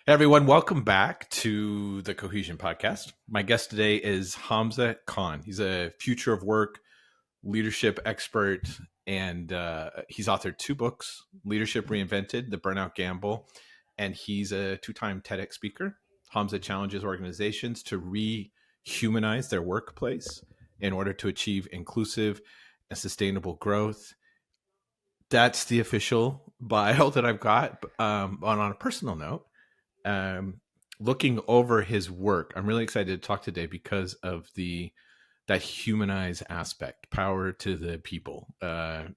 Everyone, welcome back to the Cohesion Podcast. My guest today is Hamza Khan. He's a future of work leadership expert, and he's authored 2 books, Leadership Reinvented, The Burnout Gamble, and he's a 2-time TEDx speaker. Hamza challenges organizations to rehumanize their workplace in order to achieve inclusive and sustainable growth. That's the official bio that I've got. On a personal note, looking over his work, I'm really excited to talk today because of that humanized aspect, power to the people,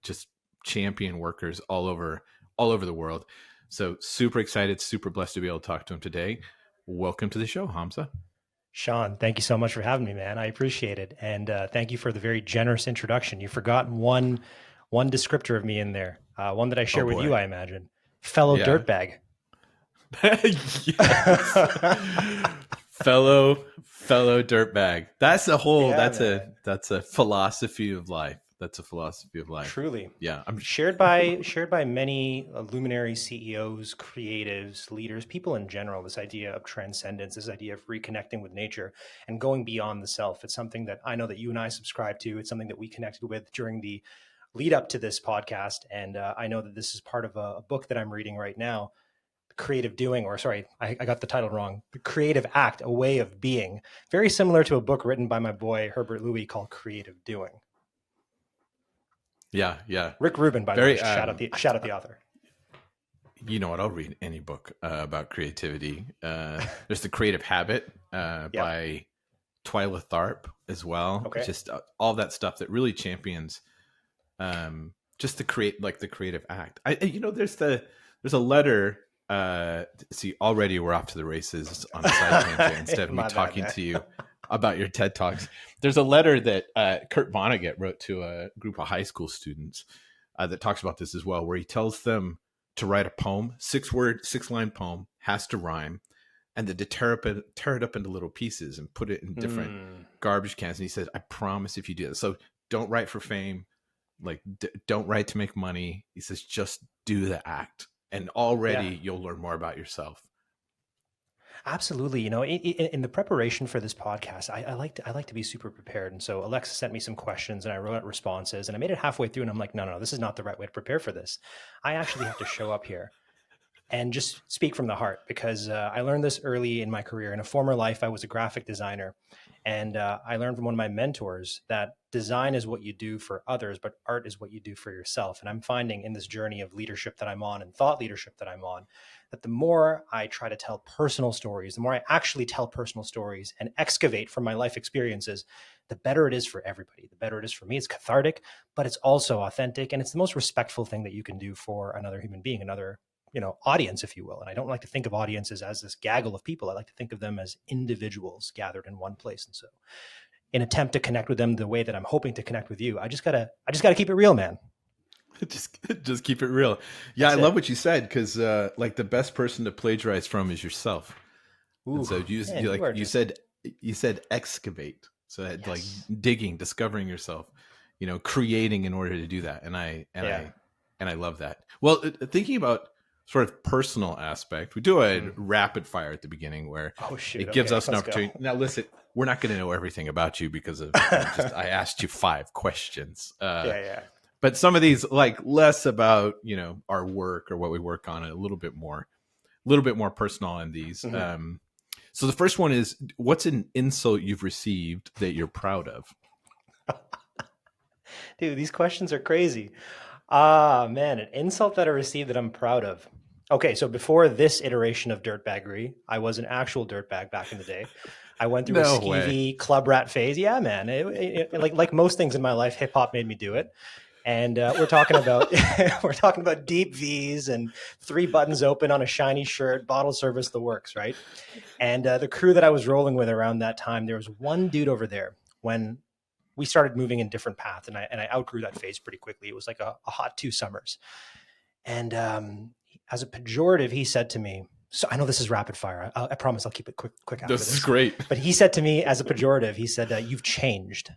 just champion workers all over the world. So super excited, super blessed to be able to talk to him today. Welcome to the show, Hamza. Shawn, thank you so much for having me, man. I appreciate it. And thank you for the very generous introduction. You've forgotten one descriptor of me in there, one that I share with you, I imagine. Fellow dirtbag. fellow dirtbag. That's a whole. That's a philosophy of life. That's a philosophy of life. Truly. Yeah. I'm shared by many luminary CEOs, creatives, leaders, people in general, this idea of transcendence, this idea of reconnecting with nature and going beyond the self. It's something that I know that you and I subscribe to. It's something that we connected with during the lead up to this podcast. And I know that this is part of a book that I'm reading right now, Creative Doing, or sorry, I got the title wrong. The Creative Act, A Way of Being, very similar to a book written by my boy, Herbert Louis, called Creative Doing. Yeah. Rick Rubin, by the way, shout out the author. You know what? I'll read any book about creativity. There's The Creative Habit by Twyla Tharp as well. Okay. Just all that stuff that really champions just the creative act. There's a letter. See, already we're off to the races on a side tangent instead of me talking to you about your TED Talks. There's a letter that Kurt Vonnegut wrote to a group of high school students that talks about this as well, where he tells them to write a poem, 6-line poem, has to rhyme, and then to tear it up into little pieces and put it in different garbage cans. And he says, I promise if you do this, so don't write for fame, don't write to make money. He says, just do the act. And already you'll learn more about yourself. Absolutely. You know, in the preparation for this podcast, I like to be super prepared. And so Alexa sent me some questions and I wrote out responses and I made it halfway through and I'm like, no, this is not the right way to prepare for this. I actually have to show up here and just speak from the heart, because I learned this early in my career. In a former life, I was a graphic designer. And I learned from one of my mentors that design is what you do for others, but art is what you do for yourself. And I'm finding in this journey of leadership that I'm on and thought leadership that I'm on, that the more I try to tell personal stories, the more I actually tell personal stories and excavate from my life experiences, the better it is for everybody. The better it is for me. It's cathartic, but it's also authentic. And it's the most respectful thing that you can do for another human being, another audience, if you will. And I don't like to think of audiences as this gaggle of people. I like to think of them as individuals gathered in one place. And so in attempt to connect with them the way that I'm hoping to connect with you, I just gotta keep it real, man. Just keep it real. Yeah. I love what you said, because the best person to plagiarize from is yourself. Ooh, and so you said excavate. So yes. Digging, discovering yourself, creating in order to do that. And I love that. Well, thinking about sort of personal aspect, we do a rapid fire at the beginning where it gives us an opportunity. Now, listen, we're not going to know everything about you because of I asked you 5 questions. But some of these, less about our work or what we work on, and a little bit more personal in these. Mm-hmm. So the first one is, what's an insult you've received that you're proud of? Dude, these questions are crazy. Man, an insult that I received that I'm proud of. Okay, so before this iteration of dirtbaggery, I was an actual dirtbag back in the day. I went through a skeevy club rat phase. Yeah, man. Like most things in my life, hip hop made me do it. And we're talking about deep V's and 3 buttons open on a shiny shirt, bottle service, the works, right? And the crew that I was rolling with around that time, there was one dude over there when we started moving in different paths, and I outgrew that phase pretty quickly. It was like a hot 2 summers. And as a pejorative, he said to me, so I know this is rapid fire. I promise I'll keep it quick after this. This is great. But he said to me as a pejorative, he said, you've changed.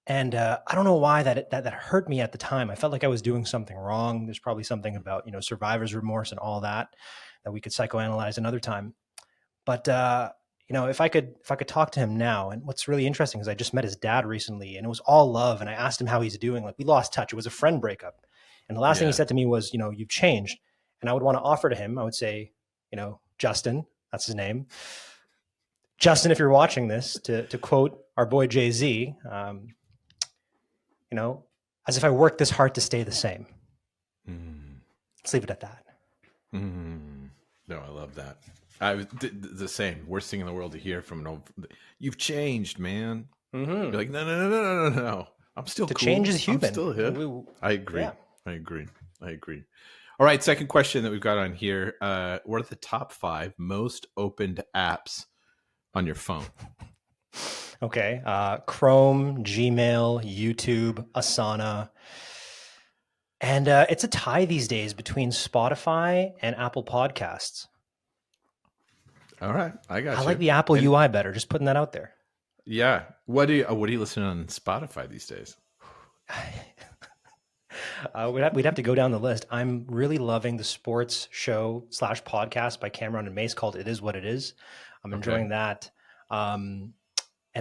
And I don't know why that hurt me at the time. I felt like I was doing something wrong. There's probably something about, survivor's remorse and all that. that we could psychoanalyze another time. But if I could talk to him now, and what's really interesting is I just met his dad recently, and it was all love. And I asked him how he's doing. Like, we lost touch. It was a friend breakup, and the last thing he said to me was, you've changed. And I would want to offer to him. I would say, Justin, that's his name. Justin, if you're watching this, to quote our boy Jay-Z, as if I worked this hard to stay the same. Let's leave it at that. No, I love that. I was the same. Worst thing in the world to hear from an old. You've changed, man. You're like, no. I'm still cool. Change is human. I'm still here. I agree. Yeah. I agree. All right. Second question that we've got on here. What are the top 5 most opened apps on your phone? Okay. Chrome, Gmail, YouTube, Asana. And it's a tie these days between Spotify and Apple Podcasts. All right. I got you. I like the Apple UI better. Just putting that out there. Yeah. What do you listen on Spotify these days? We'd have to go down the list. I'm really loving the sports show / podcast by Cameron and Mace called It Is What It Is. I'm enjoying that. And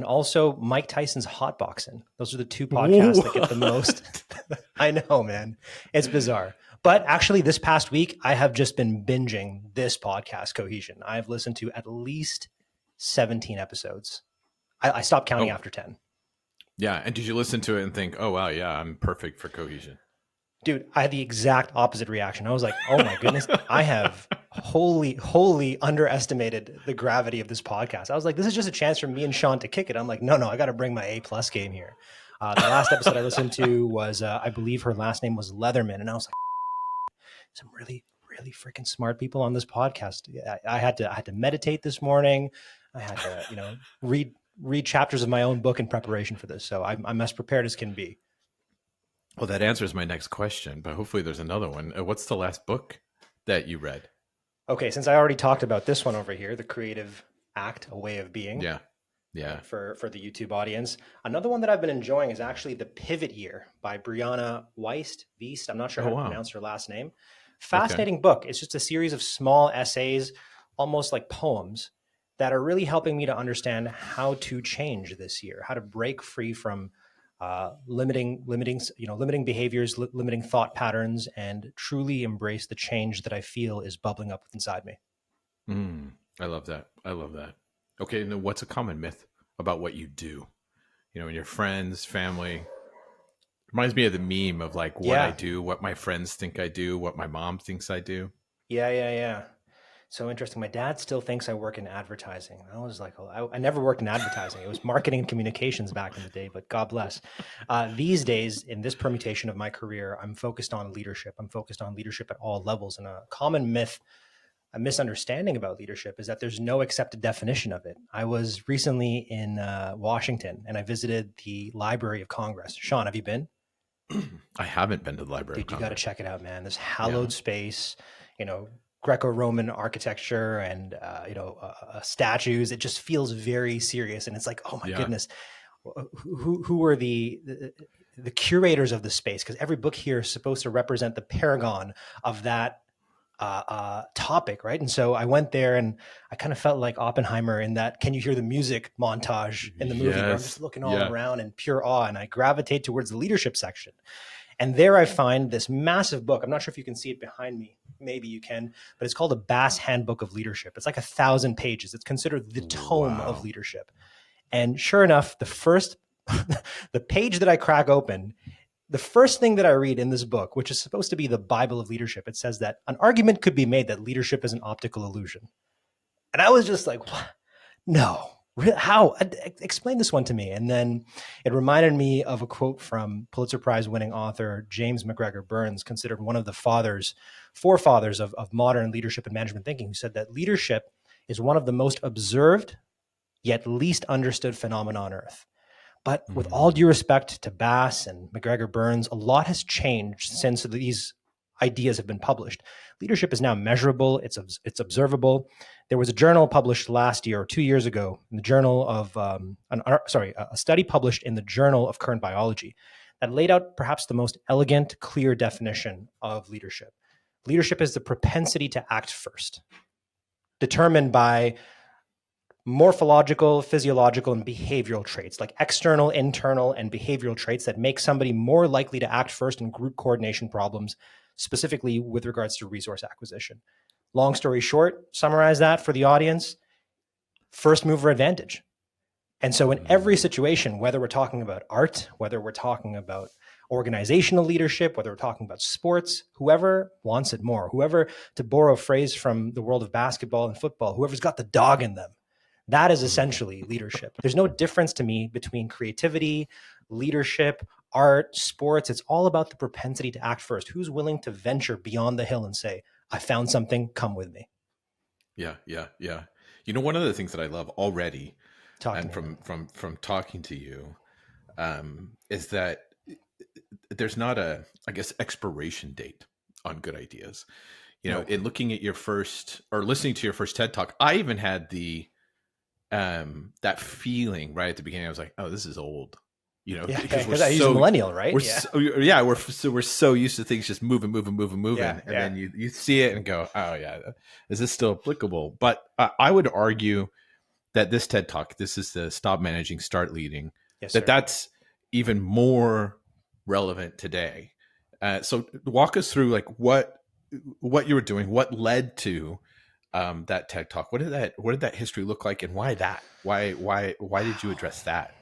also Mike Tyson's Hotboxing. Those are the 2 podcasts that get the most. I know, man. It's bizarre. But actually, this past week, I have just been binging this podcast, Cohesion. I've listened to at least 17 episodes. I stopped counting after 10. Yeah. And did you listen to it and think, oh, wow, yeah, I'm perfect for Cohesion? Dude, I had the exact opposite reaction. I was like, oh my goodness, I have wholly underestimated the gravity of this podcast. I was like, this is just a chance for me and Shawn to kick it. I'm like, no, I got to bring my A+ game here. The last episode I listened to was, I believe her last name was Leatherman. And I was like, some really, really freaking smart people on this podcast. I had to meditate this morning. I had to, read chapters of my own book in preparation for this. So I'm as prepared as can be. Well, that answers my next question, but hopefully there's another one. What's the last book that you read? Okay, since I already talked about this one over here, The Creative Act, A Way of Being. Yeah. For the YouTube audience. Another one that I've been enjoying is actually The Pivot Year by Brianna Wiest. I'm not sure how to pronounce her last name. Fascinating book. It's just a series of small essays, almost like poems, that are really helping me to understand how to change this year, how to break free from limiting behaviors, limiting thought patterns, and truly embrace the change that I feel is bubbling up inside me. I love that. Okay, and then what's a common myth about what you do? And your friends, family. Reminds me of the meme of like what I do, what my friends think I do, what my mom thinks I do. Yeah. So interesting. My dad still thinks I work in advertising. I was like, I never worked in advertising. It was marketing and communications back in the day, but God bless. These days, in this permutation of my career, I'm focused on leadership. I'm focused on leadership at all levels. And a common myth, a misunderstanding about leadership is that there's no accepted definition of it. I was recently in Washington and I visited the Library of Congress. Shawn, have you been? I haven't been to the Library of Congress. You got to check it out, man. This hallowed space, Greco-Roman architecture and, statues. It just feels very serious. And it's like, oh my goodness, who were the curators of the space? Because every book here is supposed to represent the paragon of that topic, right? And so I went there and I kind of felt like Oppenheimer in that "Can you hear the music" montage in the movie, where I'm just looking all around in pure awe, and I gravitate towards the leadership section. And there I find this massive book. I'm not sure if you can see it behind me. Maybe you can, but it's called a Bass Handbook of Leadership. It's like 1,000 pages. It's considered the tome of leadership. And sure enough, the page that I crack open, the first thing that I read in this book, which is supposed to be the Bible of leadership, it says that an argument could be made that leadership is an optical illusion. And I was just like, what? No, how? Explain this one to me. And then it reminded me of a quote from Pulitzer Prize winning author James McGregor Burns, considered one of the forefathers of modern leadership and management thinking, who said that leadership is one of the most observed yet least understood phenomena on earth. But with all due respect to Bass and McGregor Burns, a lot has changed since these ideas have been published. Leadership is now measurable. It's observable. There was a journal published last year or 2 years ago in the journal of, a study published in the Journal of Current Biology that laid out perhaps the most elegant, clear definition of leadership. Leadership is the propensity to act first, determined by morphological, physiological, and behavioral traits, like external, internal, and behavioral traits that make somebody more likely to act first in group coordination problems, specifically with regards to resource acquisition. Long story short, summarize that for the audience, first mover advantage. And so in every situation, whether we're talking about art, whether we're talking about organizational leadership, whether we're talking about sports, whoever wants it more, whoever, to borrow a phrase from the world of basketball and football, whoever's got the dog in them, that is essentially leadership. There's no difference to me between creativity, leadership, art, sports. It's all about the propensity to act first. Who's willing to venture beyond the hill and say, I found something, come with me. Yeah. You know, one of the things that I love already, and from talking to you, is that there's not a, I guess, expiration date on good ideas. You know, in looking at your first, or listening to your first TED Talk, I even had that feeling right at the beginning. I was like, oh, this is old. You know, because we're so millennial, right? We're so used to things just moving, and then you see it and go, oh yeah, is this still applicable? But I would argue that this TED Talk, this is the Stop Managing, Start Leading, that's even more relevant today. So walk us through like what you were doing, what led to that TED Talk. What did that history look like, and why that? Why did you address that?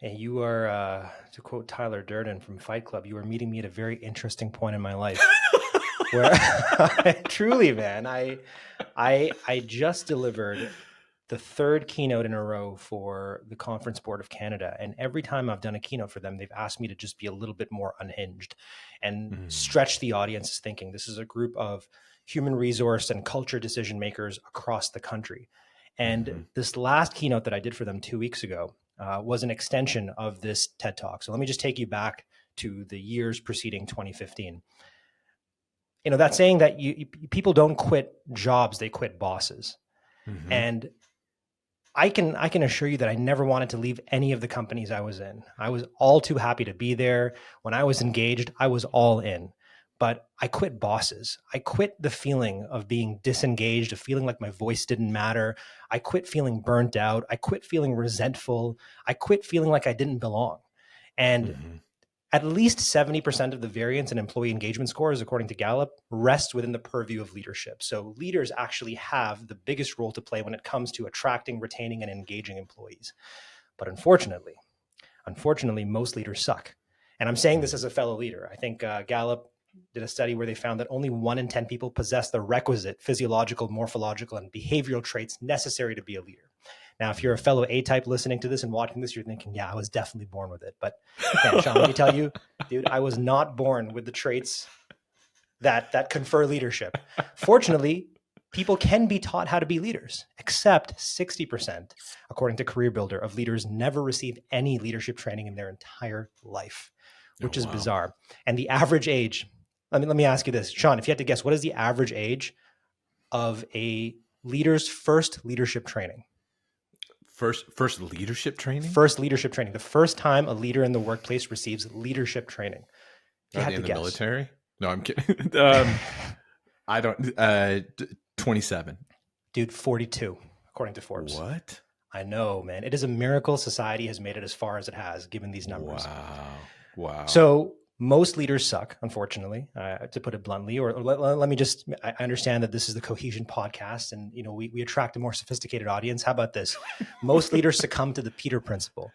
And you are, to quote Tyler Durden from Fight Club, you are meeting me at a very interesting point in my life. Where truly, man, I just delivered the third keynote in a row for the Conference Board of Canada. And every time I've done a keynote for them, they've asked me to just be a little bit more unhinged and stretch the audience's thinking. This is a group of human resource and culture decision makers across the country. And this last keynote that I did for them 2 weeks ago was an extension of this TED Talk. So let me just take you back to the years preceding 2015. You know, that saying that people don't quit jobs, they quit bosses. And I can assure you that I never wanted to leave any of the companies I was in. I was all too happy to be there. When I was engaged, I was all in. But I quit bosses. I quit the feeling of being disengaged, of feeling like my voice didn't matter. I quit feeling burnt out. I quit feeling resentful. I quit feeling like I didn't belong. And at least 70% of the variance in employee engagement scores, according to Gallup, rests within the purview of leadership. So leaders actually have the biggest role to play when it comes to attracting, retaining, and engaging employees. But unfortunately, most leaders suck. And I'm saying this as a fellow leader. I think Gallup did a study where they found that only 1 in 10 people possess the requisite physiological, morphological, and behavioral traits necessary to be a leader. Now, if you're a fellow A-type listening to this and watching this, you're thinking, yeah, I was definitely born with it. But man, Shawn, let me tell you, dude, I was not born with the traits that confer leadership. Fortunately, people can be taught how to be leaders, except 60%, according to Career Builder, of leaders never receive any leadership training in their entire life, which is bizarre. And the average age, let me ask you this, Shawn, if you had to guess, what is the average age of a leader's first leadership training? First leadership training? First leadership training. The first time a leader in the workplace receives leadership training. Are they in the military? No, I'm kidding. I don't. 27. Dude, 42, according to Forbes. What? I know, man. It is a miracle society has made it as far as it has, given these numbers. Wow. So most leaders suck, unfortunately, to put it bluntly. Or let me just, I understand that this is the Cohesion podcast, and you know we attract a more sophisticated audience. How about this? Most leaders succumb to the Peter Principle,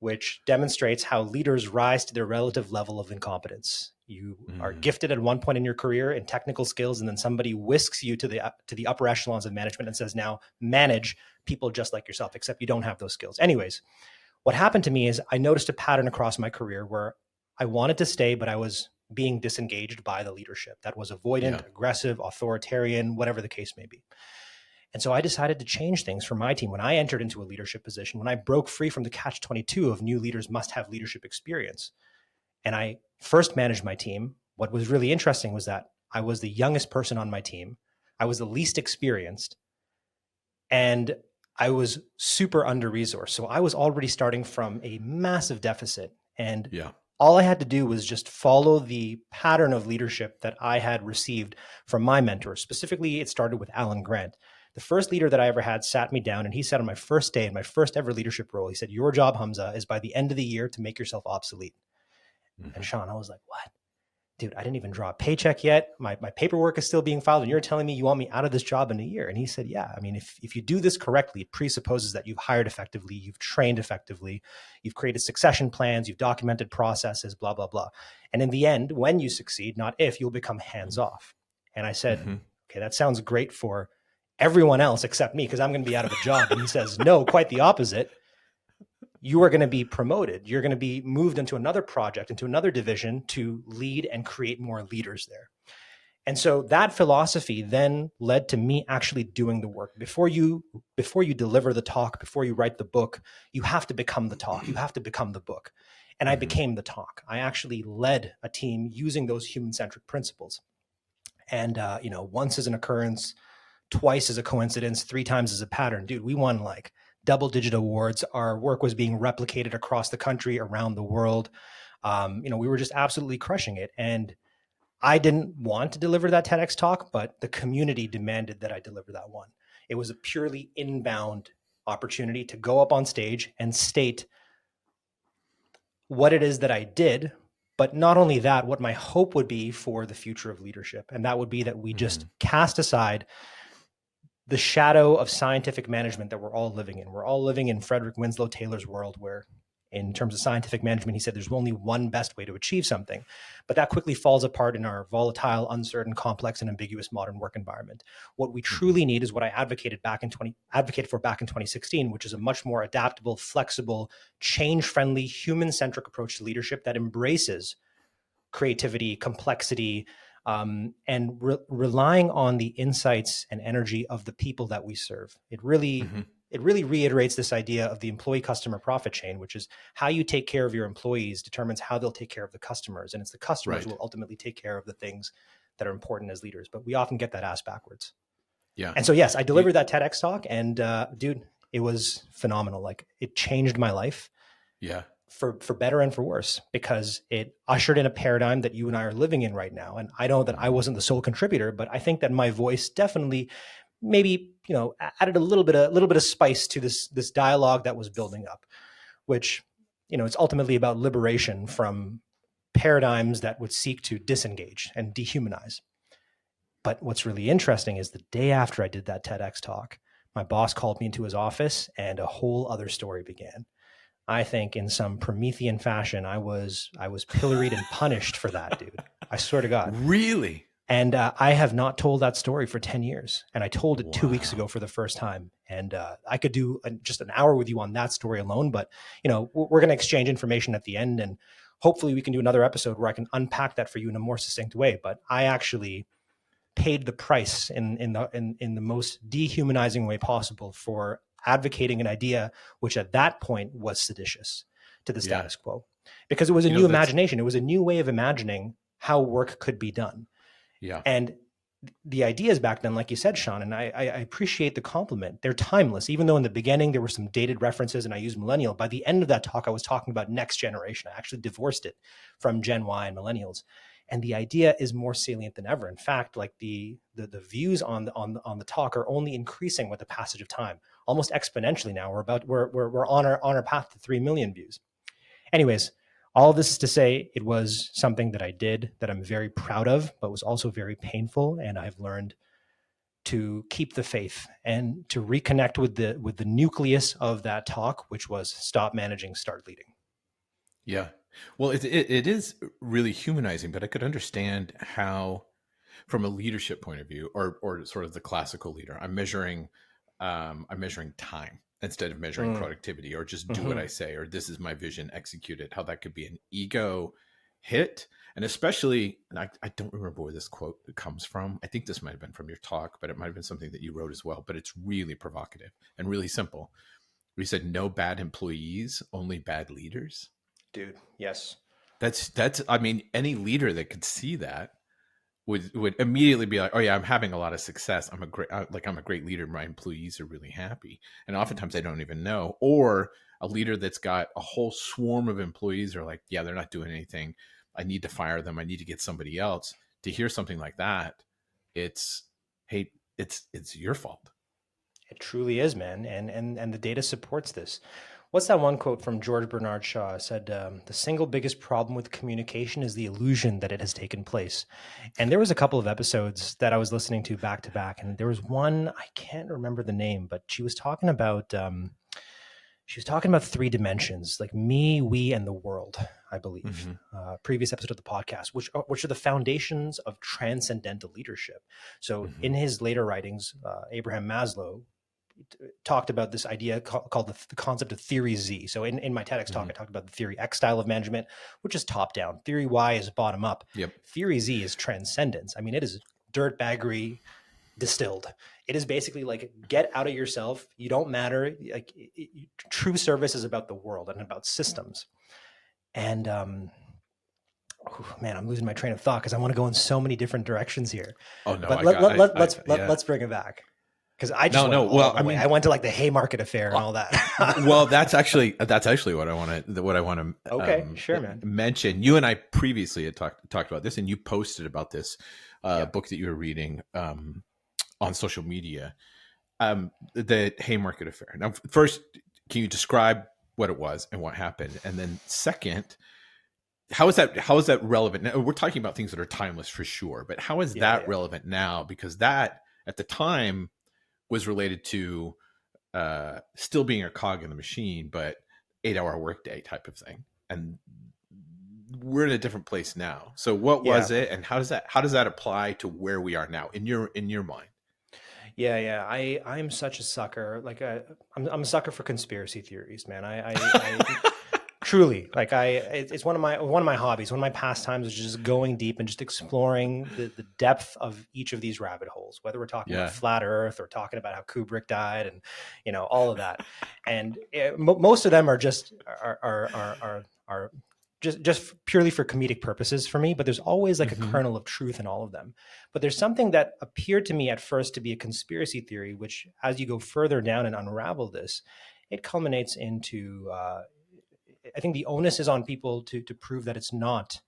which demonstrates how leaders rise to their relative level of incompetence. You are gifted at one point in your career in technical skills, and then somebody whisks you to the upper echelons of management and says, now manage people just like yourself, except you don't have those skills. Anyways, what happened to me is I noticed a pattern across my career where I wanted to stay, but I was being disengaged by the leadership that was avoidant, aggressive, authoritarian, whatever the case may be. And so I decided to change things for my team. When I entered into a leadership position, when I broke free from the catch-22 of new leaders must have leadership experience, and I first managed my team, what was really interesting was that I was the youngest person on my team. I was the least experienced, and I was super under-resourced. So I was already starting from a massive deficit. And All I had to do was just follow the pattern of leadership that I had received from my mentors. Specifically, it started with Alan Grant. The first leader that I ever had sat me down and he said on my first day in my first ever leadership role, he said, "Your job, Hamza, is by the end of the year to make yourself obsolete." And Mm-hmm. Shawn, I was like, "What? Dude, I didn't even draw a paycheck yet. My paperwork is still being filed, and you're telling me you want me out of this job in a year." And he said, "Yeah, I mean, if you do this correctly, it presupposes that you've hired effectively, you've trained effectively, you've created succession plans, you've documented processes, blah, blah, blah. And in the end, when you succeed, not if, you'll become hands off." And I said, Mm-hmm. "Okay, that sounds great for everyone else except me, because I'm going to be out of a job." And he says, "No, quite the opposite. You are going to be promoted. You're going to be moved into another project, into another division to lead and create more leaders there." And so that philosophy then led to me actually doing the work. Before you deliver the talk, before you write the book, you have to become the talk. You have to become the book. And I Mm-hmm. became the talk. I actually led a team using those human-centric principles. And once is an occurrence, twice as a coincidence, three times as a pattern. Dude, we won like double-digit awards. Our work was being replicated across the country, around the world. We were just absolutely crushing it. And I didn't want to deliver that TEDx talk, but the community demanded that I deliver that one. It was a purely inbound opportunity to go up on stage and state what it is that I did, but not only that, what my hope would be for the future of leadership. And that would be that we Mm-hmm. just cast aside the shadow of scientific management that we're all living in. We're all living in Frederick Winslow Taylor's world where, in terms of scientific management, he said there's only one best way to achieve something. But that quickly falls apart in our volatile, uncertain, complex, and ambiguous modern work environment. What we Mm-hmm. truly need is what I advocated for back in 2016, which is a much more adaptable, flexible, change-friendly, human-centric approach to leadership that embraces creativity, complexity, and relying on the insights and energy of the people that we serve. Mm-hmm. It really reiterates this idea of the employee customer profit chain, which is how you take care of your employees determines how they'll take care of the customers. And it's the customers who Right. will ultimately take care of the things that are important as leaders. But we often get that ass backwards. Yeah. And so, yes, I You, delivered that TEDx talk and dude, it was phenomenal. Like it changed my life yeah. for better and for worse, because it ushered in a paradigm that you and I are living in right now. And I know that I Mm-hmm. wasn't the sole contributor, but I think that my voice definitely maybe, added a little bit of spice to this dialogue that was building up, which, it's ultimately about liberation from paradigms that would seek to disengage and dehumanize. But what's really interesting is the day after I did that TEDx talk, my boss called me into his office and a whole other story began. I think in some Promethean fashion, I was pilloried and punished for that, dude. I swear to God. Really? And I have not told that story for 10 years. And I told it 2 weeks ago Wow. for the first time. And I could do just an hour with you on that story alone. But, we're going to exchange information at the end. And hopefully we can do another episode where I can unpack that for you in a more succinct way. But I actually paid the price in the most dehumanizing way possible for advocating an idea which at that point was seditious to the Yeah. status quo, because it was a new That's, imagination. It was a new way of imagining how work could be done. yeah. And the ideas back then, like you said, Shawn, and I appreciate the compliment, they're timeless. Even though in the beginning there were some dated references and I used millennial, by the end of that talk, I was talking about next generation. I actually divorced it from Gen Y and millennials. And the idea is more salient than ever. In fact, like the views on the talk are only increasing with the passage of time, almost exponentially now. We're on our path to 3 million views. Anyways, all of this is to say it was something that I did that I'm very proud of, but was also very painful. And I've learned to keep the faith and to reconnect with the nucleus of that talk, which was stop managing, start leading. Yeah. Well, it is really humanizing, but I could understand how, from a leadership point of view, or sort of the classical leader, I'm measuring time instead of measuring Mm. productivity, or just do what Mm-hmm. I say, or this is my vision, execute it. How that could be an ego hit, and especially, and I don't remember where this quote comes from. I think this might have been from your talk, but it might have been something that you wrote as well. But it's really provocative and really simple. We said, "No bad employees, only bad leaders." Dude, yes. That's. I mean, any leader that could see that would immediately be like, "Oh yeah, I'm having a lot of success. I'm a great leader. My employees are really happy." And oftentimes they don't even know, or a leader that's got a whole swarm of employees are like, yeah, they're not doing anything. I need to fire them. I need to get somebody else. To hear something like that, it's, hey, it's your fault. It truly is, man. And the data supports this. What's that one quote from George Bernard Shaw? It said, the single biggest problem with communication is the illusion that it has taken place. And there was a couple of episodes that I was listening to back, and there was one, I can't remember the name, but she was talking about three dimensions, like me, we, and the world, I believe. Previous episode of the podcast, which are the foundations of transcendental leadership. So in his later writings, Abraham Maslow talked about this idea called the concept of theory Z. So in my TEDx talk, I talked about the theory X style of management, which is top down. Theory Y is bottom up. Yep. Theory Z is transcendence. I mean, it is dirtbaggery distilled. It is basically like, get out of yourself. You don't matter. Like true service is about the world and about systems. And man, I'm losing my train of thought because I want to go in so many different directions here. Oh no! But let's bring it back. Because I just well, I went to like the Haymarket affair and all that. Well, that's actually what I want to okay, sure, man. mention. You and I previously had talked about this, and you posted about this book that you were reading on social media, the Haymarket affair. Now, first, can you describe what it was and what happened, and then second, how is that relevant? Now, we're talking about things that are timeless for sure, but how is that relevant now? Because that at the time was related to still being a cog in the machine, but 8-hour workday type of thing. And we're in a different place now. So what was it, and how does that apply to where we are now in your mind? Yeah. I'm such a sucker. Like I'm a sucker for conspiracy theories, man. I truly, like it's one of my hobbies. One of my pastimes is just going deep and just exploring the depth of each of these rabbit holes, whether we're talking about flat Earth or talking about how Kubrick died and all of that. And most of them are just purely for comedic purposes for me, but there's always like a kernel of truth in all of them. But there's something that appeared to me at first to be a conspiracy theory, which as you go further down and unravel this, it culminates into I think the onus is on people to prove that it's not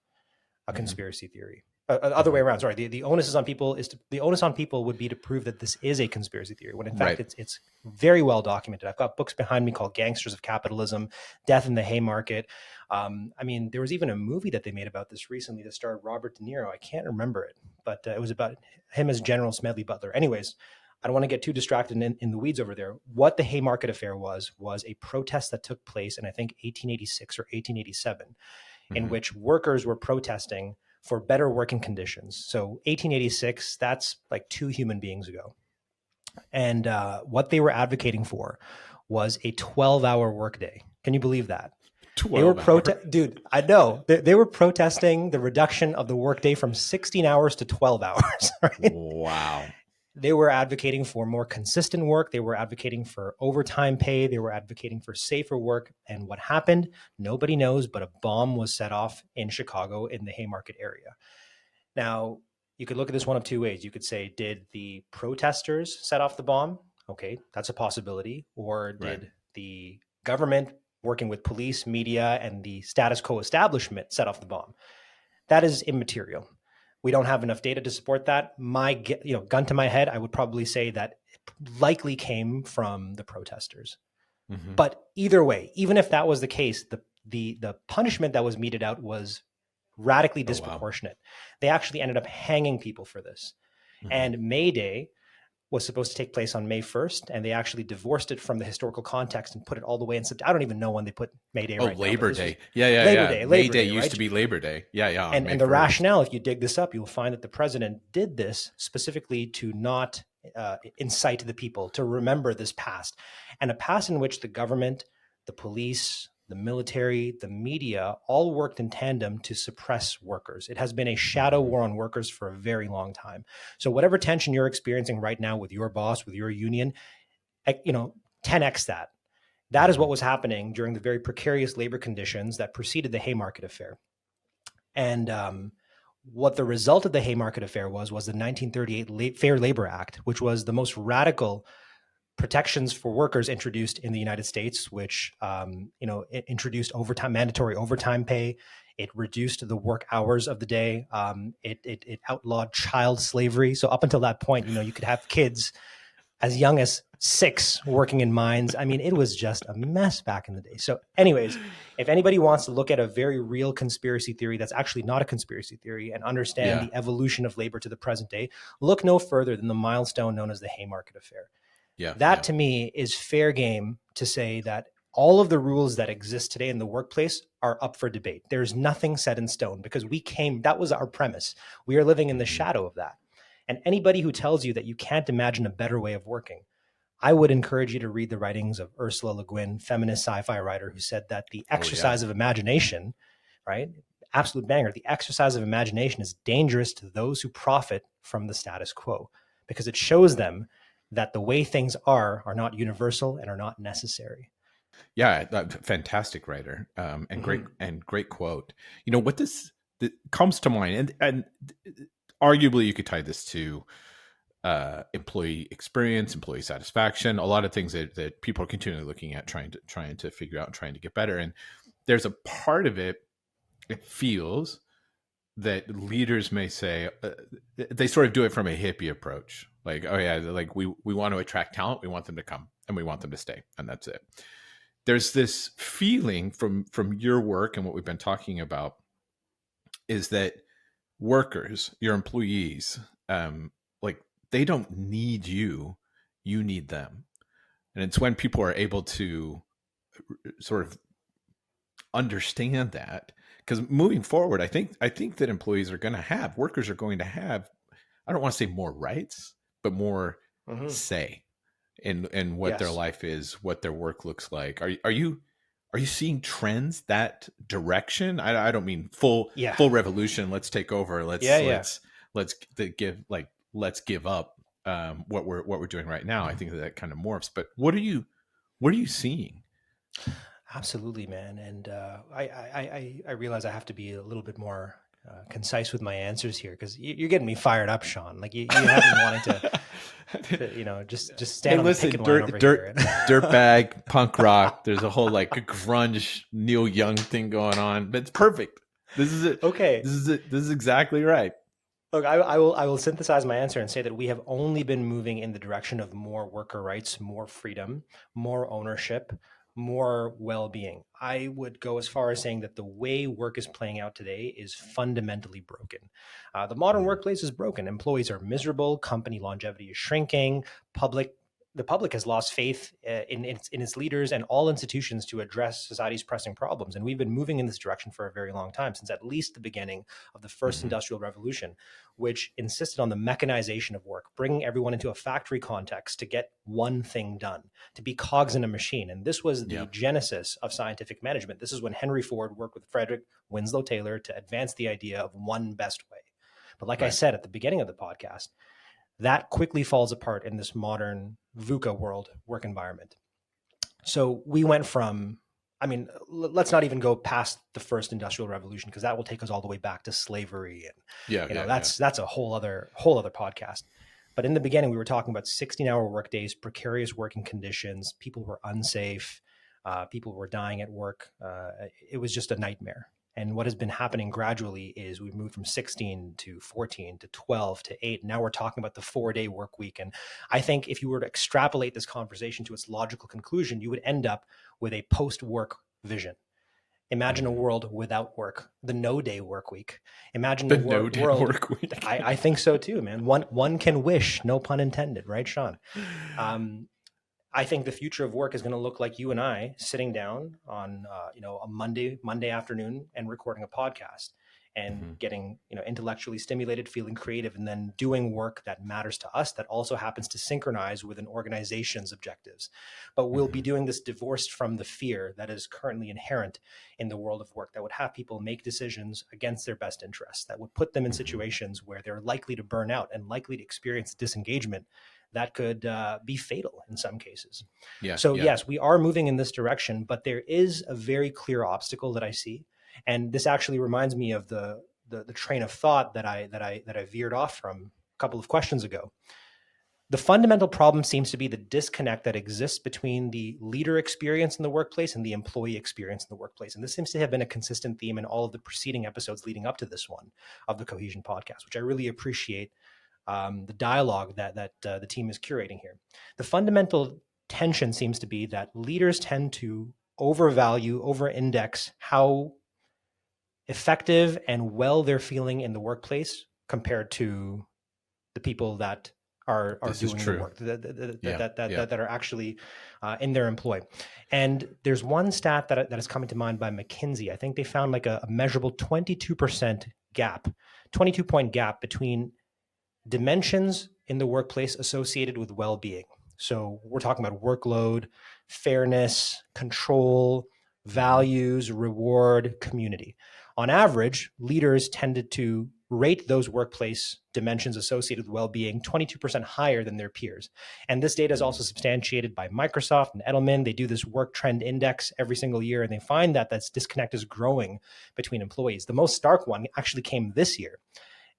a conspiracy theory. Other way around. Sorry, the onus is on people the onus on people would be to prove that this is a conspiracy theory. When in fact it's very well documented. I've got books behind me called "Gangsters of Capitalism," "Death in the Haymarket." I mean, there was even a movie that they made about this recently that starred Robert De Niro. I can't remember it, but it was about him as General Smedley Butler. Anyways, I don't want to get too distracted in the weeds over there. What the Haymarket affair was a protest that took place in, I think, 1886 or 1887, in which workers were protesting for better working conditions. So 1886, that's like 2 human beings ago. And what they were advocating for was a 12-hour workday. Can you believe that? They were dude, I know. They were protesting the reduction of the workday from 16 hours to 12 hours. Right? Wow. They were advocating for more consistent work. They were advocating for overtime pay. They were advocating for safer work. And what happened, nobody knows, but a bomb was set off in Chicago in the Haymarket area. Now, you could look at this one of two ways. You could say, did the protesters set off the bomb? Okay, that's a possibility. Or did the government, working with police, media, and the status quo establishment, set off the bomb? That is immaterial. We don't have enough data to support that. Gun to my head, I would probably say that it likely came from the protesters. But either way, even if that was the case, the punishment that was meted out was radically disproportionate. They actually ended up hanging people for this. And May Day was supposed to take place on May 1st, and they actually divorced it from the historical context and put it all the way in September. I don't even know when they put May Day right Labor now. Day. Labor Day used used to be Labor Day. Yeah. And the rationale, if you dig this up, you'll find that the president did this specifically to not incite the people to remember this past, and a past in which the government, the police, the military, the media all worked in tandem to suppress workers. It has been a shadow war on workers for a very long time. So whatever tension you're experiencing right now with your boss, with your union, 10x that. That is what was happening during the very precarious labor conditions that preceded the Haymarket affair. And what the result of the Haymarket affair was the 1938 Fair Labor Act, which was the most radical protections for workers introduced in the United States, which it introduced mandatory overtime pay. It reduced the work hours of the day. It outlawed child slavery. So up until that point, you could have kids as young as 6 working in mines. I mean, it was just a mess back in the day. So anyways, if anybody wants to look at a very real conspiracy theory that's actually not a conspiracy theory and understand the evolution of labor to the present day, look no further than the milestone known as the Haymarket Affair. That to me is fair game to say that all of the rules that exist today in the workplace are up for debate. There's nothing set in stone because that was our premise. We are living in the shadow of that. And anybody who tells you that you can't imagine a better way of working, I would encourage you to read the writings of Ursula Le Guin, feminist sci-fi writer, who said that the exercise of imagination, right? Absolute banger. The exercise of imagination is dangerous to those who profit from the status quo because it shows them that the way things are not universal and are not necessary. Yeah, fantastic writer, and great quote. What this comes to mind, and arguably you could tie this to employee experience, employee satisfaction, a lot of things that people are continually looking at, trying to figure out and trying to get better. And there's a part of it feels that leaders may say they sort of do it from a hippie approach, like, oh yeah, like we want to attract talent, we want them to come and we want them to stay, and that's it. There's this feeling from your work and what we've been talking about is that workers, your employees, like they don't need you need them. And it's when people are able to sort of understand that, because moving forward, I think that workers are going to have, I don't want to say more rights, but more say in what their life is, what their work looks like. Are you seeing trends that direction? I don't mean full revolution. Let's take over. Let's give up what we're doing right now. I think that kind of morphs. But what are you seeing? Absolutely, man. And I realize I have to be a little bit more concise with my answers here because you're getting me fired up, Shawn. Like you have me wanting to just stand on the picket line over here. Dirtbag, punk rock. There's a whole like grunge Neil Young thing going on, but it's perfect. This is it. Okay. This is it. This is exactly right. Look, I will synthesize my answer and say that we have only been moving in the direction of more worker rights, more freedom, more ownership, more well-being. I would go as far as saying that the way work is playing out today is fundamentally broken. The modern workplace is broken. Employees are miserable. Company longevity is shrinking. The public has lost faith in its leaders and all institutions to address society's pressing problems. And we've been moving in this direction for a very long time, since at least the beginning of the first industrial revolution, which insisted on the mechanization of work, bringing everyone into a factory context to get one thing done, to be cogs in a machine. And this was the genesis of scientific management. This is when Henry Ford worked with Frederick Winslow Taylor to advance the idea of one best way. But like I said at the beginning of the podcast, that quickly falls apart in this modern VUCA world work environment. So we went from, let's not even go past the first industrial revolution, because that will take us all the way back to slavery. And that's a whole other podcast. But in the beginning, we were talking about 16-hour workdays, precarious working conditions. People were unsafe. People were dying at work. It was just a nightmare. And what has been happening gradually is we've moved from 16 to 14 to 12 to 8. Now we're talking about the 4-day work week. And I think if you were to extrapolate this conversation to its logical conclusion, you would end up with a post-work vision. Imagine a world without work, the no-day work week. Imagine a world. Work week. I think so too, man. One can wish, no pun intended, right, Shawn? I think the future of work is going to look like you and I sitting down on a Monday afternoon and recording a podcast and getting intellectually stimulated, feeling creative, and then doing work that matters to us that also happens to synchronize with an organization's objectives. But we'll be doing this divorced from the fear that is currently inherent in the world of work, that would have people make decisions against their best interests, that would put them in situations where they're likely to burn out and likely to experience disengagement that could be fatal in some cases. Yes, we are moving in this direction, but there is a very clear obstacle that I see. And this actually reminds me of the train of thought that I veered off from a couple of questions ago. The fundamental problem seems to be the disconnect that exists between the leader experience in the workplace and the employee experience in the workplace. And this seems to have been a consistent theme in all of the preceding episodes leading up to this one of the Cohesion podcast, which I really appreciate the dialogue that the team is curating here. The fundamental tension seems to be that leaders tend to overvalue, over-index how effective and well they're feeling in the workplace compared to the people that are doing the work that are actually in their employ. And there's one stat that is coming to mind by McKinsey. I think they found like a measurable 22% gap, 22-point gap between dimensions in the workplace associated with well-being. So we're talking about workload, fairness, control, values, reward, community. On average, leaders tended to rate those workplace dimensions associated with well-being 22% higher than their peers. And this data is also substantiated by Microsoft and Edelman. They do this work trend index every single year, and they find that this disconnect is growing between employees. The most stark one actually came this year.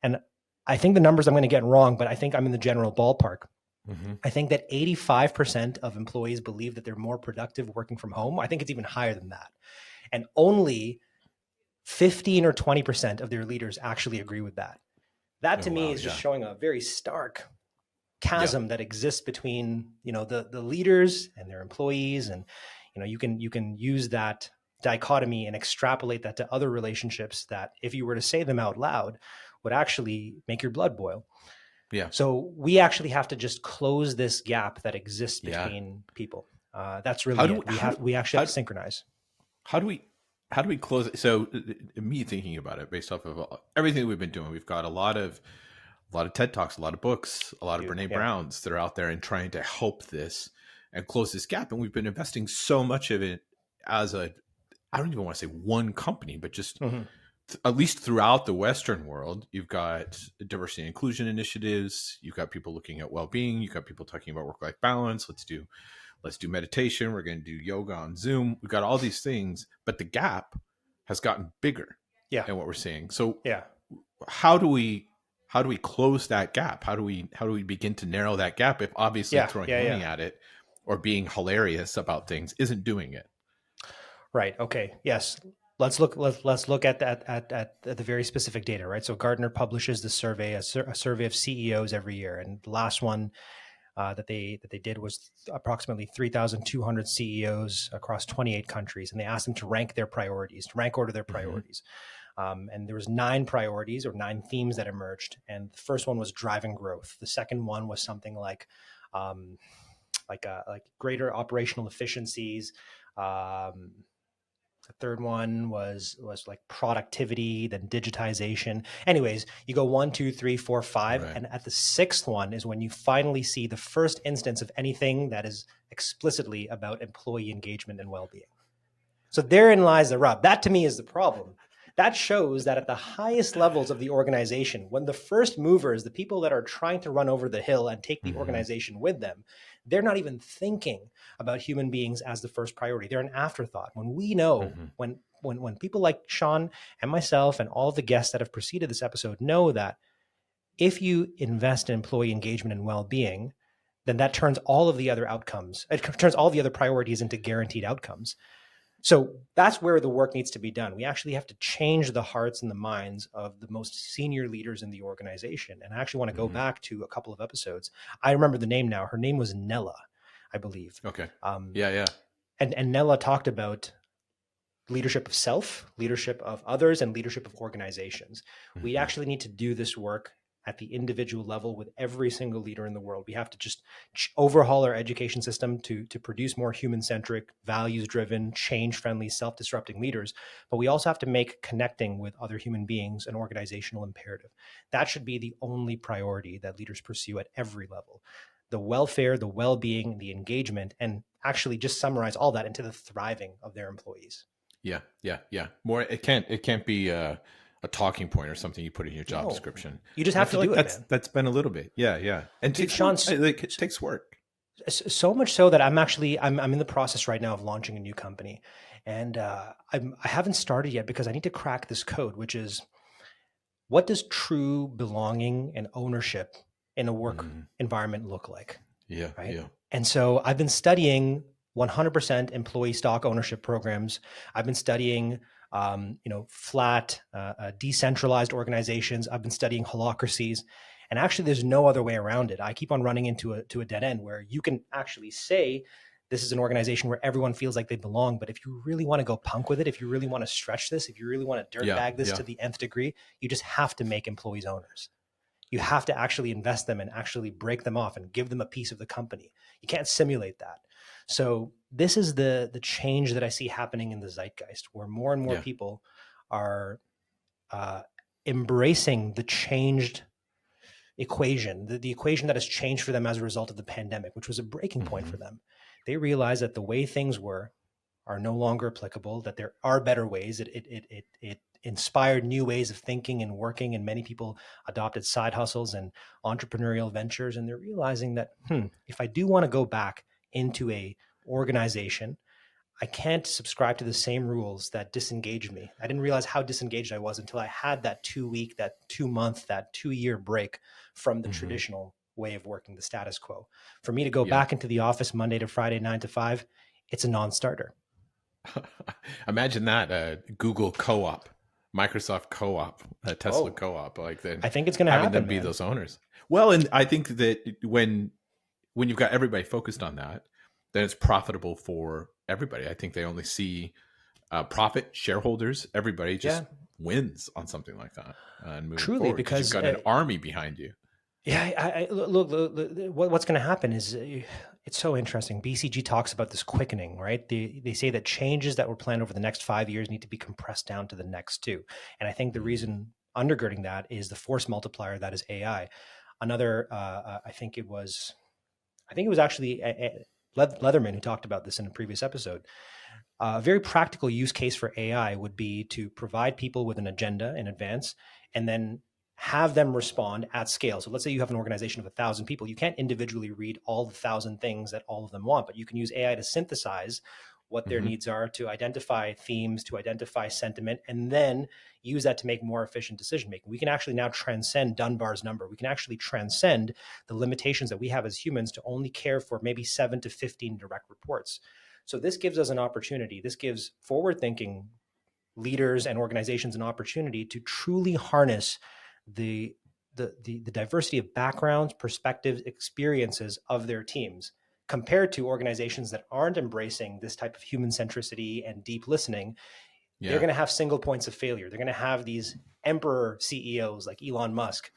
And I think the numbers I'm going to get wrong, but I think I'm in the general ballpark. Mm-hmm. I think that 85% of employees believe that they're more productive working from home. I think it's even higher than that. And only 15 or 20% of their leaders actually agree with that. That to me is just showing a very stark chasm that exists between, the leaders and their employees. And, you can use that dichotomy and extrapolate that to other relationships that, if you were to say them out loud, would actually make your blood boil. Yeah. So we actually have to just close this gap that exists between people. That's really we actually have to synchronize. How do we close it? So me thinking about it based off of everything we've been doing, we've got a lot of TED Talks, a lot of books, a lot of Brene Browns that are out there and trying to help this and close this gap. And we've been investing so much of it as I don't even want to say one company, but just at least throughout the Western world, you've got diversity and inclusion initiatives. You've got people looking at well-being. You've got people talking about work-life balance. Let's do meditation. We're going to do yoga on Zoom. We've got all these things, but the gap has gotten bigger. Yeah. And what we're seeing. So how do we close that gap? How do we begin to narrow that gap if obviously throwing money at it or being hilarious about things isn't doing it? Right. Okay. Yes. Let's look at the very specific data, right? So Gartner publishes the survey, a survey of CEOs every year, and the last one that they did was approximately 3,200 CEOs across 28 countries, and they asked them to rank order their priorities. And there was 9 priorities or 9 themes that emerged, and the first one was driving growth. The second one was something like greater operational efficiencies. The third one was like productivity, then digitization. Anyways, you go 1, 2, 3, 4, 5. Right. And at the 6th one is when you finally see the first instance of anything that is explicitly about employee engagement and well-being. So therein lies the rub. That to me is the problem. That shows that at the highest levels of the organization, when the first movers, the people that are trying to run over the hill and take the organization with them, they're not even thinking about human beings as the first priority. They're an afterthought. When we know, when people like Shawn and myself and all the guests that have preceded this episode know that if you invest in employee engagement and well-being, then that turns all of the other outcomes, it turns all the other priorities into guaranteed outcomes. So that's where the work needs to be done. We actually have to change the hearts and the minds of the most senior leaders in the organization. And I actually want to go back to a couple of episodes. I remember the name now. Her name was Nella, I believe. Okay. And Nella talked about leadership of self, leadership of others, and leadership of organizations. We actually need to do this work at the individual level with every single leader in the world. We have to just overhaul our education system to produce more human-centric, values-driven, change-friendly, self-disrupting leaders. But we also have to make connecting with other human beings an organizational imperative. That should be the only priority that leaders pursue at every level. The welfare, the well-being, the engagement, and actually just summarize all that into the thriving of their employees. Yeah. More, it can't be a talking point or something you put in your job description. You just have to do it. That's been a little bit. Yeah. And Shawn, it takes work. So much so that I'm in the process right now of launching a new company. And I haven't started yet because I need to crack this code, which is, what does true belonging and ownership in a work environment look like? Yeah. Right. Yeah. And so I've been studying 100% employee stock ownership programs. I've been studying, flat, decentralized organizations. I've been studying holacracies. And actually, there's no other way around it. I keep on running into a dead end where you can actually say, this is an organization where everyone feels like they belong. But if you really want to go punk with it, if you really want to stretch this, if you really want to dirtbag this to the nth degree, you just have to make employees owners. You have to actually invest them and actually break them off and give them a piece of the company. You can't simulate that. So this is the change that I see happening in the zeitgeist, where more and more people are embracing the changed equation, the equation that has changed for them as a result of the pandemic, which was a breaking point for them. They realize that the way things were are no longer applicable, that there are better ways. It inspired new ways of thinking and working, and many people adopted side hustles and entrepreneurial ventures. And they're realizing that, if I do want to go back into a organization, I can't subscribe to the same rules that disengaged me. I didn't realize how disengaged I was until I had that 2-week, that 2-month, that 2-year break from the traditional way of working, the status quo. For me to go back into the office Monday to Friday, 9 to 5, it's a non-starter. Imagine that Google co-op, Microsoft co-op, Tesla co-op, like that. I think it's going to happen. Having them be those owners. Well, and I think that when you've got everybody focused on that, then it's profitable for everybody. I think they only see profit, shareholders, everybody just wins on something like that. And truly, forward, because you've got an army behind you. Yeah, look, what's going to happen is it's so interesting. BCG talks about this quickening, right? They say that changes that were planned over the next 5 years need to be compressed down to the next 2. And I think the reason undergirding that is the force multiplier that is AI. Another, I think it was actually Leatherman who talked about this in a previous episode. A very practical use case for AI would be to provide people with an agenda in advance and then have them respond at scale. So let's say you have an organization of 1,000 people. You can't individually read all the 1,000 things that all of them want, but you can use AI to synthesize what their needs are, to identify themes, to identify sentiment, and then use that to make more efficient decision making. We can actually now transcend Dunbar's number. We can actually transcend the limitations that we have as humans to only care for maybe 7 to 15 direct reports. So this gives us an opportunity. This gives forward-thinking leaders and organizations an opportunity to truly harness the diversity of backgrounds, perspectives, experiences of their teams, compared to organizations that aren't embracing this type of human centricity and deep listening. They're going to have single points of failure. They're going to have these emperor CEOs like Elon Musk,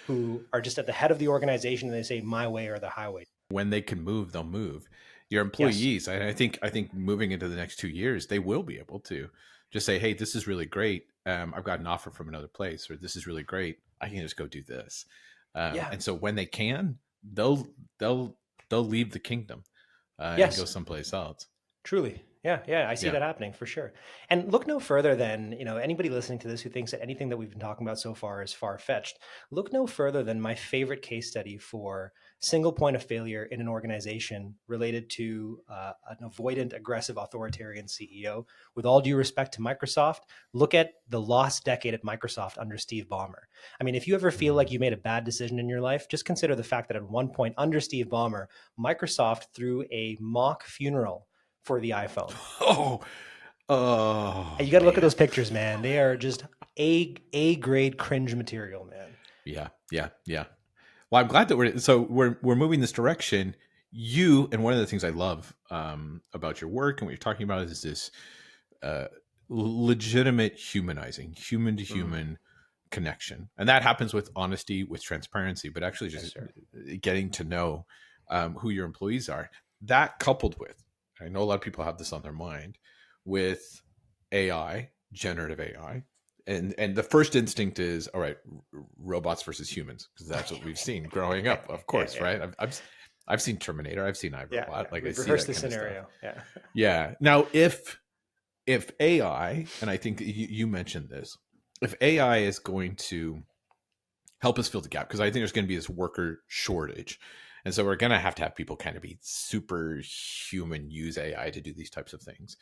who are just at the head of the organization and they say my way or the highway. When they can move, they'll move. Your employees, I think moving into the next 2 years, they will be able to just say, hey, this is really great. I've got an offer from another place, or this is really great. I can just go do this. And so when they can, they'll leave the kingdom and go someplace else. Truly. Yeah. I see that happening for sure. And look no further than, anybody listening to this who thinks that anything that we've been talking about so far is far-fetched. Look no further than my favorite case study for single point of failure in an organization related to an avoidant, aggressive, authoritarian CEO. With all due respect to Microsoft, look at the lost decade at Microsoft under Steve Ballmer. I mean, if you ever feel like you made a bad decision in your life, just consider the fact that at one point under Steve Ballmer, Microsoft threw a mock funeral for the iPhone. And you got to look at those pictures, man. They are just A grade cringe material, man. Yeah. Well, I'm glad that we're moving this direction. And one of the things I love about your work and what you're talking about is this legitimate humanizing, human to human connection, and that happens with honesty, with transparency, but actually just getting to know who your employees are. That coupled with, I know a lot of people have this on their mind, with AI, generative AI. And the first instinct is, all right, robots versus humans, because that's what we've seen growing up, of course, right? I've seen Terminator, I've seen iRobot. Like I see that the scenario. Yeah. Now, if AI, and I think you mentioned this, if AI is going to help us fill the gap, because I think there's going to be this worker shortage. And so we're going to have people kind of be superhuman, use AI to do these types of things.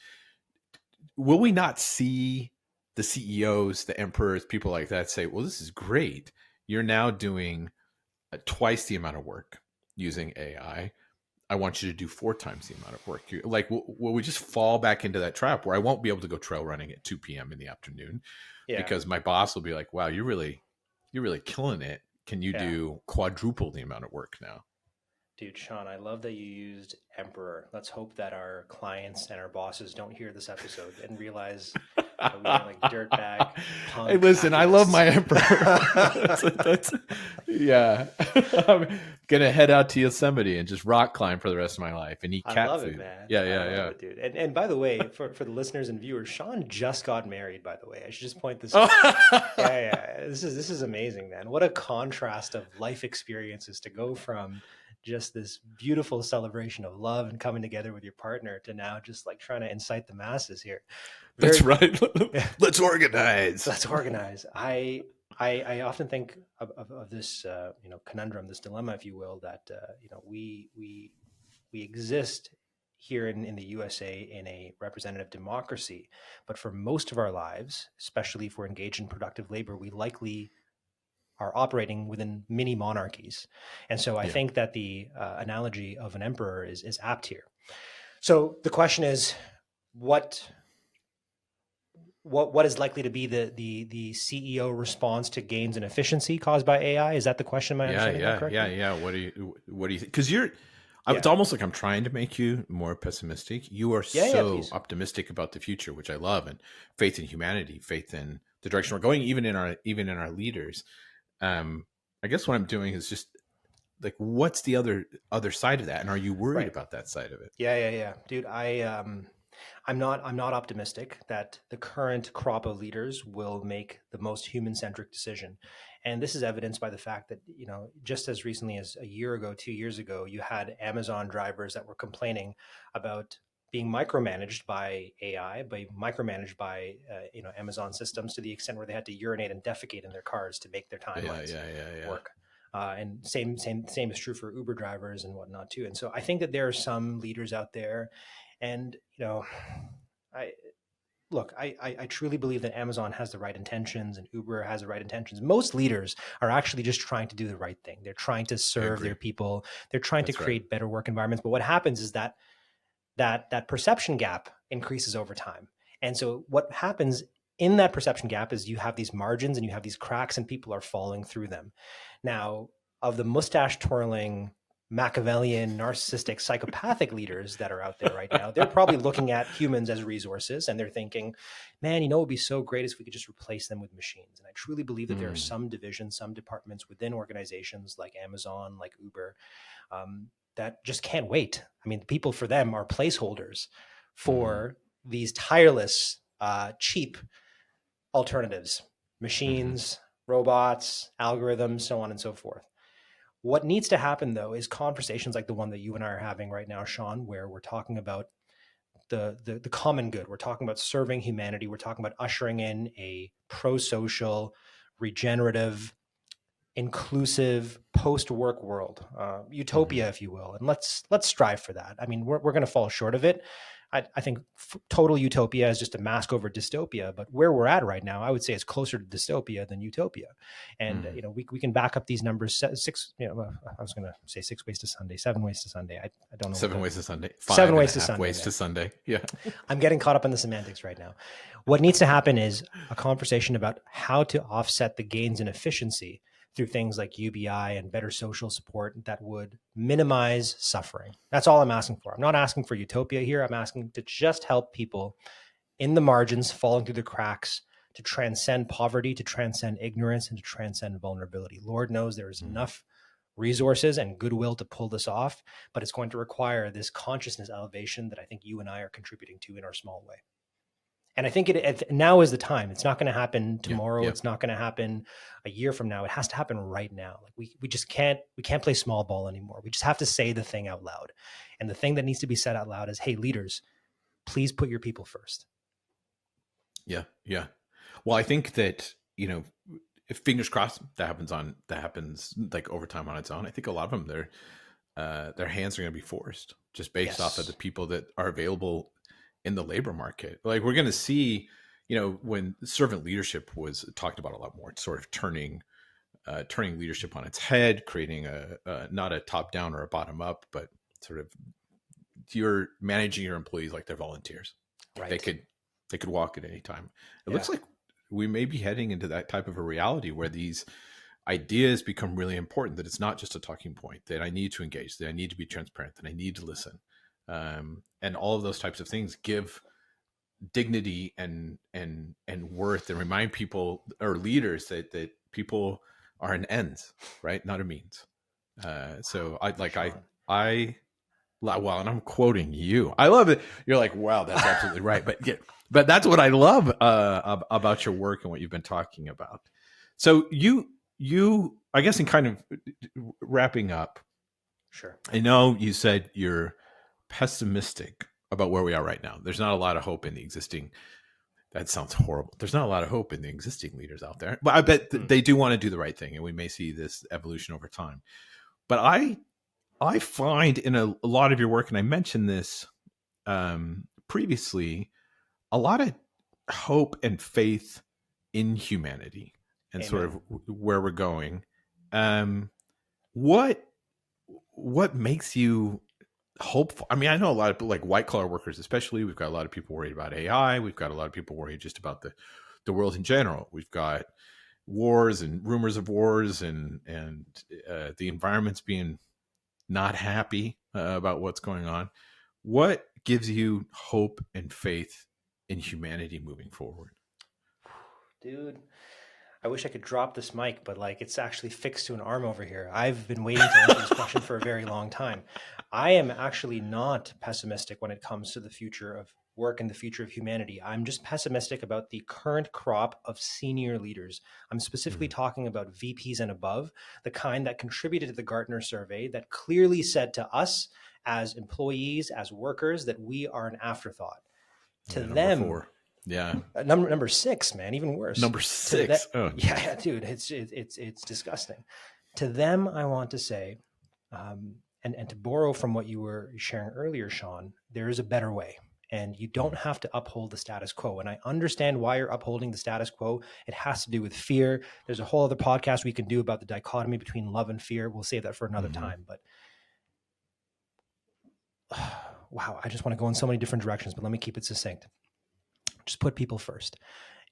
Will we not see the CEOs, the emperors, people like that say, well, this is great. You're now doing twice the amount of work using I want you to do 4 times the amount of work. Like, will we just fall back into that trap where I won't be able to go trail running at 2 p.m. in the afternoon Yeah. because my boss will be like, wow, you're really killing it. Can you Yeah. do quadruple the amount of work now? Dude, Shawn, I love that you used emperor. Let's hope that our clients and our bosses don't hear this episode and realize that we are like dirtbag Hey, punk listen, I love my emperor. activists. Yeah. I'm gonna head out to Yosemite and just rock climb for the rest of my life and eat I cat love it, food. man. Yeah, I yeah, love yeah. it, dude. And by the way, for the listeners and viewers, Shawn just got married, by the way. I should just point this out. Yeah. This is amazing, man. What a contrast of life experiences to go from just this beautiful celebration of love and coming together with your partner to now just like trying to incite the masses here. That's Very right. Let's organize. let's organize. I often think of this conundrum, this dilemma, if you will, that we exist here in the USA in a representative democracy, but for most of our lives, especially if we're engaged in productive labor, we likely are operating within mini monarchies. And so I think that the analogy of an emperor is apt here. So the question is, what is likely to be the CEO response to gains in efficiency caused by AI? Is that the question? Am I understanding that correctly? Yeah. What do you think? Because it's almost like I'm trying to make you more pessimistic. You are so optimistic about the future, which I love, and faith in humanity, faith in the direction we're going, even in our leaders. I guess what I'm doing is just like, what's the other side of that, and are you worried about that side of it? Yeah, dude. I'm not optimistic that the current crop of leaders will make the most human-centric decision. And this is evidenced by the fact that, just as recently as a year ago, 2 years ago, you had Amazon drivers that were complaining about being micromanaged by AI, micromanaged by Amazon systems to the extent where they had to urinate and defecate in their cars to make their timelines work. And same is true for Uber drivers and whatnot too. And so I think that there are some leaders out there, and I truly believe that Amazon has the right intentions and Uber has the right intentions. Most leaders are actually just trying to do the right thing. They're trying to serve their people. They're trying to create better work environments. But what happens is that perception gap increases over time. And so what happens in that perception gap is you have these margins and you have these cracks and people are falling through them. Now, of the mustache twirling, Machiavellian, narcissistic, psychopathic leaders that are out there right now, they're probably looking at humans as resources and they're thinking, man, it would be so great if we could just replace them with machines. And I truly believe that there are some divisions, some departments within organizations like Amazon, like Uber, that just can't wait. I mean, people for them are placeholders for these tireless, cheap alternatives, machines, robots, algorithms, so on and so forth. What needs to happen, though, is conversations like the one that you and I are having right now, Shawn, where we're talking about the common good. We're talking about serving humanity. We're talking about ushering in a pro-social, regenerative, inclusive post-work world, utopia, if you will. And let's strive for that. I mean, we're going to fall short of it. I think total utopia is just a mask over dystopia, but where we're at right now, I would say it's closer to dystopia than utopia. And we can back up these numbers. I was going to say 6 ways to Sunday, 7 ways to Sunday. I don't know. 7 ways to Sunday. 7 ways to Sunday. Ways to Sunday. Yeah. I'm getting caught up in the semantics right now. What needs to happen is a conversation about how to offset the gains in efficiency through things like UBI and better social support that would minimize suffering. That's all I'm asking for. I'm not asking for utopia here. I'm asking to just help people in the margins, falling through the cracks, to transcend poverty, to transcend ignorance, and to transcend vulnerability. Lord knows there is enough resources and goodwill to pull this off, but it's going to require this consciousness elevation that I think you and I are contributing to in our small way. And I think now is the time. It's not going to happen tomorrow. It's not going to happen a year from now. It has to happen right now. Like we just can't play small ball anymore. We just have to say the thing out loud. And the thing that needs to be said out loud is, hey, leaders, please put your people first. Yeah. Well, I think that, if fingers crossed that happens like over time on its own. I think a lot of them, their hands are going to be forced just based off of the people that are available in the labor market. Like we're going to see, when servant leadership was talked about a lot more, it's sort of turning turning leadership on its head, creating not a top down or a bottom up, but sort of you're managing your employees like they're volunteers. Right. They could walk at any time. It Yeah. looks like we may be heading into that type of a reality where these ideas become really important, that it's not just a talking point, that I need to engage, that I need to be transparent, that I need to listen. And all of those types of things give dignity and worth, and remind people or leaders that people are an ends, right? Not a means. So well, and I'm quoting you. I love it. You're like, wow, that's absolutely right. But that's what I love about your work and what you've been talking about. So you, I guess, in kind of wrapping up, Sure. I know you said you're pessimistic about where we are right now. There's not a lot of hope in the existing. That sounds horrible. There's not a lot of hope in the existing leaders out there, but I bet they do want to do the right thing, and we may see this evolution over time. But I find in a lot of your work, and I mentioned this previously, a lot of hope and faith in humanity and Amen. sort of where we're going. What makes you hopeful? I mean, I know a lot of like white collar workers, especially. We've got a lot of people worried about AI. We've got a lot of people worried just about the world in general. We've got wars and rumors of wars, and the environment's being not happy about what's going on. What gives you hope and faith in humanity moving forward? Dude, I wish I could drop this mic, but like it's actually fixed to an arm over here. I've been waiting to answer this question for a very long time. I am actually not pessimistic when it comes to the future of work and the future of humanity. I'm just pessimistic about the current crop of senior leaders. I'm specifically talking about VPs and above, the kind that contributed to the Gartner survey that clearly said to us as employees, as workers, that we are an afterthought. To them, 4. Yeah. Number 6, man, even worse. Number 6. Yeah, dude, it's disgusting. To them, I want to say, and to borrow from what you were sharing earlier, Shawn, there is a better way. And you don't have to uphold the status quo. And I understand why you're upholding the status quo. It has to do with fear. There's a whole other podcast we can do about the dichotomy between love and fear. We'll save that for another time. But wow, I just want to go in so many different directions, but let me keep it succinct. Just put people first.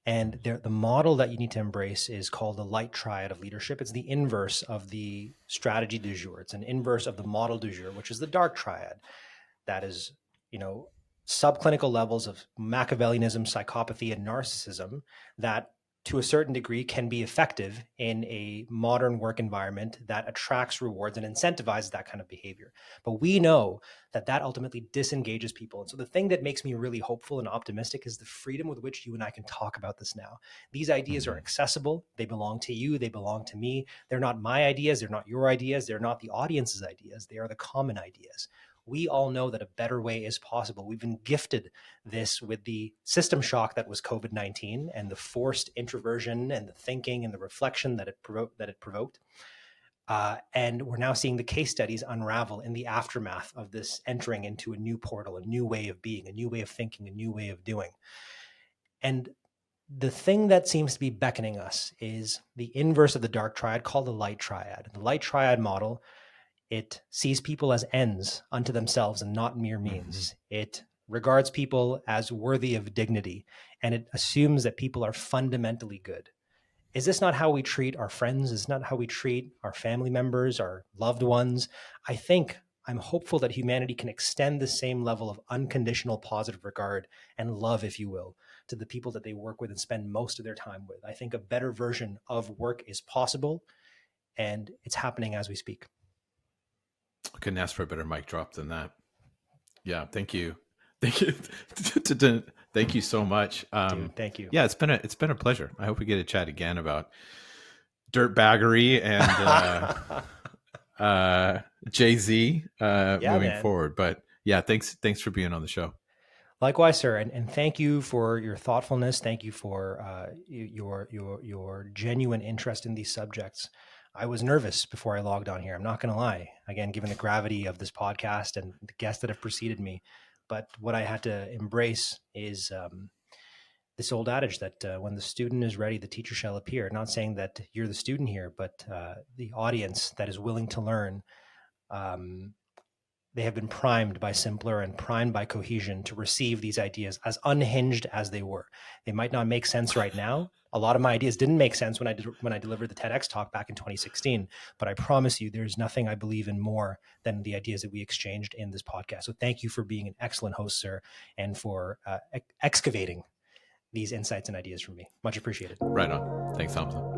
And the model that you need to embrace is called the light triad of leadership. It's the inverse of the strategy du jour. It's an inverse of the model du jour, which is the dark triad. That is, subclinical levels of Machiavellianism, psychopathy, and narcissism that to a certain degree can be effective in a modern work environment that attracts rewards and incentivizes that kind of behavior. But we know that ultimately disengages people. And so the thing that makes me really hopeful and optimistic is the freedom with which you and I can talk about this now. These ideas are accessible. They belong to you. They belong to me. They're not my ideas. They're not your ideas. They're not the audience's ideas. They are the common ideas. We all know that a better way is possible. We've been gifted this with the system shock that was COVID-19 and the forced introversion and the thinking and the reflection that it provoked. And we're now seeing the case studies unravel in the aftermath of this entering into a new portal, a new way of being, a new way of thinking, a new way of doing. And the thing that seems to be beckoning us is the inverse of the dark triad called the light triad. The light triad model, it sees people as ends unto themselves and not mere means. It regards people as worthy of dignity, and it assumes that people are fundamentally good. Is this not how we treat our friends? Is this not how we treat our family members, our loved ones? I'm hopeful that humanity can extend the same level of unconditional positive regard and love, if you will, to the people that they work with and spend most of their time with. I think a better version of work is possible, and it's happening as we speak. I couldn't ask for a better mic drop than that. Yeah, thank you. Thank you so much. Dude, thank you. Yeah, it's been a pleasure. I hope we get to chat again about dirtbaggery and Jay-Z moving forward. But yeah, thanks for being on the show. Likewise, sir, and thank you for your thoughtfulness. Thank you for your genuine interest in these subjects. I was nervous before I logged on here. I'm not going to lie. Again, given the gravity of this podcast and the guests that have preceded me, but what I had to embrace is this old adage that when the student is ready, the teacher shall appear. Not saying that you're the student here, but the audience that is willing to learn, they have been primed by Simpler and primed by Cohesion to receive these ideas as unhinged as they were. They might not make sense right now. A lot of my ideas didn't make sense when I delivered the TEDx talk back in 2016, but I promise you there's nothing I believe in more than the ideas that we exchanged in this podcast. So thank you for being an excellent host, sir, and for excavating these insights and ideas from me. Much appreciated. Right on. Thanks, Hamza.